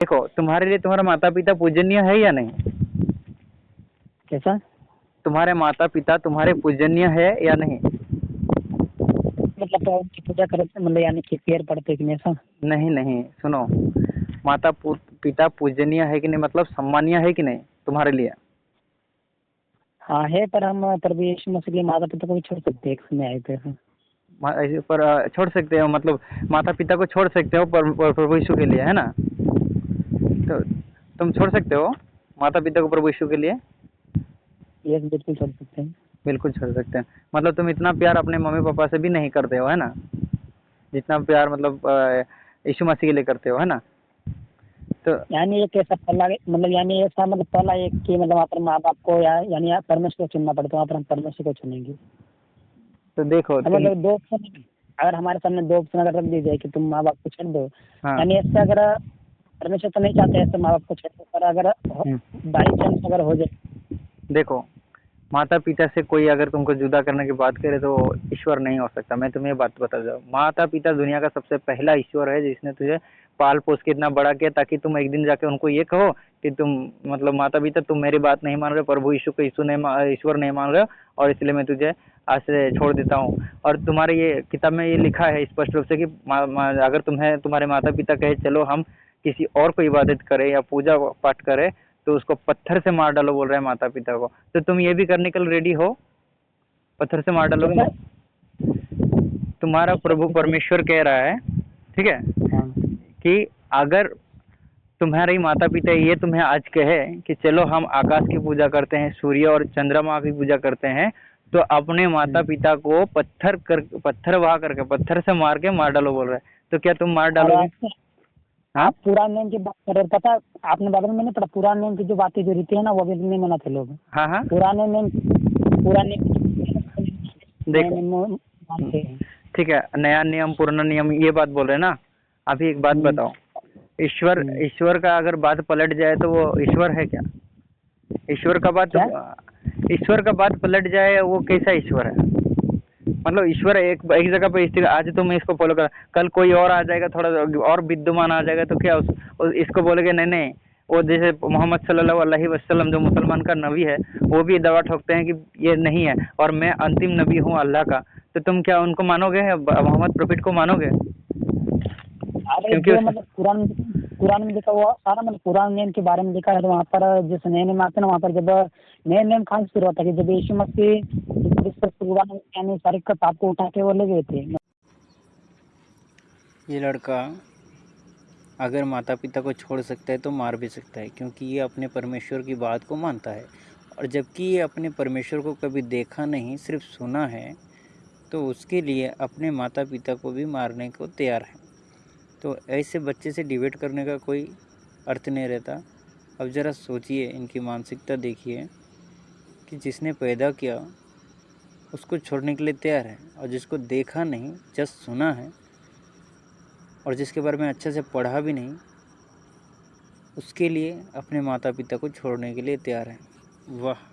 देखो, तुम्हारे लिए तुम्हारा माता पिता पूजनीय है या नहीं? कैसा? तुम्हारे माता पिता तुम्हारे पूजनीय है या नहीं? मतलब तो उनकी पूजा करते मतलब यानी कि पैर पड़ते कि नहीं ऐसा? नहीं नहीं, सुनो, पिता पूजनीय है कि नहीं, मतलब सम्मानीय है कि नहीं तुम्हारे लिए? हाँ है, पर हम प्रभु यीशु मसीह के माता पिता को भी छोड़ सकते हैं, एक समय आए थे ऐसा। ऐसे पर छोड़ सकते हो, मतलब माता पिता को छोड़ सकते हो पर प्रभु यीशु के लिए, है ना? तो तुम छोड़ सकते हो माता पिता को प्रभु यीशु के लिए? यस, बिल्कुल छोड़ सकते हैं। बिल्कुल छोड़ सकते हैं। मतलब तुम इतना प्यार अपने मम्मी पापा से भी नहीं करते हो, है ना? जितना प्यार मतलब यीशु मसीह के लिए करते हो, है ना? तो यानी एक ऐसा पहला मतलब यानी ऐसा मतलब पहला एक कि मतलब वहाँ पर माँ बाप को यानी परमेश्वर को चुनना पड़ता है, वहाँ पर हम परमेश्वर को चुनेंगे। देखो अब तुम। अगर दो ऑप्शन, अगर हमारे सामने दो ऑप्शन अगर रख दी जाए कि तुम माँ बाप को छोड़ दो, हाँ। यानी ऐसे अगर परमेश्वर तो नहीं चाहते ऐसे माँ बाप को छोड़ दो, पर अगर बाई चांस अगर हो जाए। देखो, माता पिता से कोई अगर तुमको जुदा करने की बात करे तो ईश्वर नहीं हो सकता। मैं तुम्हें ये बात बता दूं, माता पिता दुनिया का सबसे पहला ईश्वर है जिसने तुझे पाल पोस के इतना बड़ा किया ताकि तुम एक दिन जाके उनको ये कहो कि तुम मतलब माता पिता तुम मेरी बात नहीं मान रहे, प्रभु यीशु को ईश्वर नहीं मान रहे हो और इसलिए मैं तुझे आज से छोड़ देता हूँ। और तुम्हारे ये किताब में ये लिखा है स्पष्ट रूप से कि अगर तुम्हारे माता पिता कहे चलो हम किसी और को इबादत करें या पूजा पाठ करें तो उसको पत्थर से मार डालो, बोल रहे हैं माता पिता को। तो तुम ये भी करने के लिए रेडी हो? पत्थर से मार डालोगे ना? तुम्हारा प्रभु परमेश्वर कह रहा है, ठीक है, कि अगर तुम्हारे माता पिता ये तुम्हें आज कहे कि चलो हम आकाश की पूजा करते हैं, सूर्य और चंद्रमा की पूजा करते हैं, तो अपने माता पिता को पत्थर वहा करके पत्थर से मार के मार डालो, बोल रहे हैं। तो क्या तुम मार डालोगे? हाँ, आप पुराने नियम की बात कर रहे हो, पता आपने बाइबल में नहीं पढ़ा? पुराने नियम की जो बातें जो रीति है ना वो भी नहीं मनाते लोग। हाँ हाँ, पुराने नियम देखो ठीक है, नया नियम पुराना नियम ये बात बोल रहे हैं ना। अभी एक बात बताओ, ईश्वर का अगर बात पलट जाए तो वो ईश्वर है क्या? ईश्वर का बात पलट जाए वो कैसा ईश्वर है? मतलब ईश्वर एक एक जगह पे स्थिर, आज तुम इसको फॉलो कर, कल कोई और आ जाएगा, थोड़ा और विद्यमान आ जाएगा तो क्या इसको बोलेगे नहीं नहीं, वो जैसे मोहम्मद सल्लल्लाहु अलैहि वसल्लम जो मुसलमान का नबी है वो भी दावा ठोकते हैं कि ये नहीं है और मैं अंतिम नबी हूँ अल्लाह का। तो तुम क्या उनको मानोगे, मोहम्मद प्रॉफिट को मानोगे? क्योंकि मतलब कुरान में लिखा हुआ सारा मतलब पुराने नियम के बारे में लिखा है, तो वहाँ पर जैसे नए नियम आते हैं ना, वहाँ पर जब नए नियम कहाँ से शुरू होता है कि जब यीशु मसीह यानी सारे पाप को उठा के वो ले गए थे। ये लड़का अगर माता पिता को छोड़ सकता है तो मार भी सकता है, क्योंकि ये अपने परमेश्वर की बात को मानता है। और जबकि ये अपने परमेश्वर को कभी देखा नहीं, सिर्फ सुना है, तो उसके लिए अपने माता पिता को भी मारने को तैयार है। तो ऐसे बच्चे से डिबेट करने का कोई अर्थ नहीं रहता। अब ज़रा सोचिए, इनकी मानसिकता देखिए कि जिसने पैदा किया उसको छोड़ने के लिए तैयार है, और जिसको देखा नहीं, जस्ट सुना है, और जिसके बारे में अच्छे से पढ़ा भी नहीं, उसके लिए अपने माता पिता को छोड़ने के लिए तैयार है। वाह।